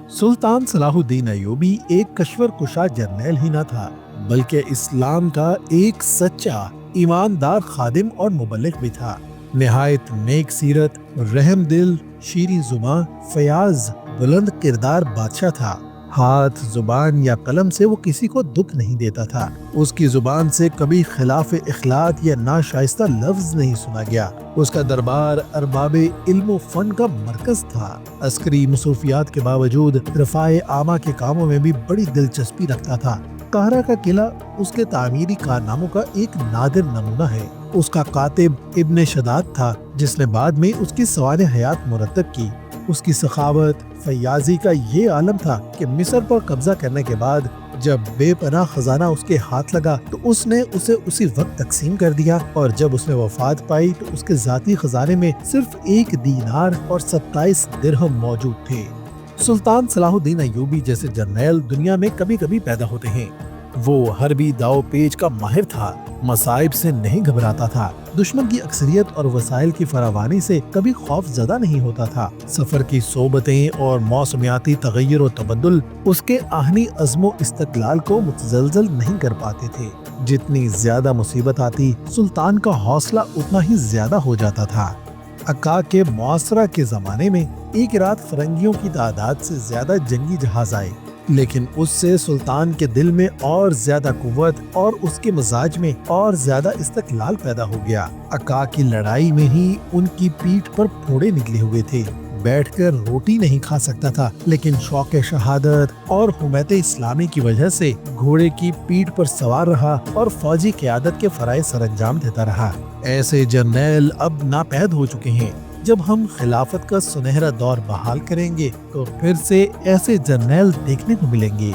सुल्तान Salahuddin Ayyubi एक कश्वर कुशा जर्नैल ही न था, बल्कि इस्लाम का एक सच्चा ईमानदार खादिम और मुबल्लिग भी था। निहायत नेक सीरत, रहम दिल, शीरीं जुबान, फयाज, बुलंद किरदार बादशाह था। हाथ, जुबान या कलम से वो किसी को दुख नहीं देता था। उसकी जुबान से कभी खिलाफ इखलाक या नाशाइस्ता लफ्ज नहीं सुना गया। उसका दरबार अरबाबे इल्म व फन का मरकज था। अस्करी मसरूफियात के बावजूद रफाए आमा के कामों में भी बड़ी दिलचस्पी रखता था। काहरा का किला उसके तामीरी कारनामों का एक नादिर नमूना है। उसका कातिब इब्ने शदाद था, जिसने बाद में उसकी सवार हयात मुरतब की। उसकी सखावत, फयाजी का ये आलम था कि मिस्र पर कब्जा करने के बाद जब बेपनाह खजाना उसके हाथ लगा तो उसने उसे उसी वक्त तकसीम कर दिया, और जब उसने वफात पाई तो उसके जाती खजाने में सिर्फ 1 दीनार और 27 दिरहम मौजूद थे। सुल्तान सलाहुद्दीन अय्यूबी जैसे जर्नैल दुनिया में कभी कभी पैदा होते हैं। वो हरबी दाव पेच का माहिर था, मसाइब से नहीं घबराता था, दुश्मन की अक्सरियत और वसाइल की फरावानी से कभी खौफ ज़दा नहीं होता था। सफर की सोबतें और मौसमियाती तगय्युर और तबद्दुल उसके आहनी अज़्मो इस्तक़लाल को मुतज़लज़ल नहीं कर पाते थे। जितनी ज्यादा मुसीबत आती, सुल्तान का हौसला उतना ही ज्यादा हो जाता था। अक्का के मुआसरा के जमाने में एक रात फरंगियों की तादाद से ज्यादा जंगी जहाज आए, लेकिन उससे सुल्तान के दिल में और ज्यादा कुव्वत और उसके मिजाज में और ज्यादा इस्तक़लाल पैदा हो गया। अक्का की लड़ाई में ही उनकी पीठ पर फोड़े निकले हुए थे। बैठकर रोटी नहीं खा सकता था, लेकिन शौक शहादत और हुमैत इस्लामी की वजह से घोड़े की पीठ पर सवार रहा और फौजी क़यादत के फराइज़ सरअंजाम देता रहा। ऐसे जर्नैल अब नापैद हो चुके हैं। जब हम खिलाफत का सुनहरा दौर बहाल करेंगे तो फिर से ऐसे जर्नैल देखने को मिलेंगे।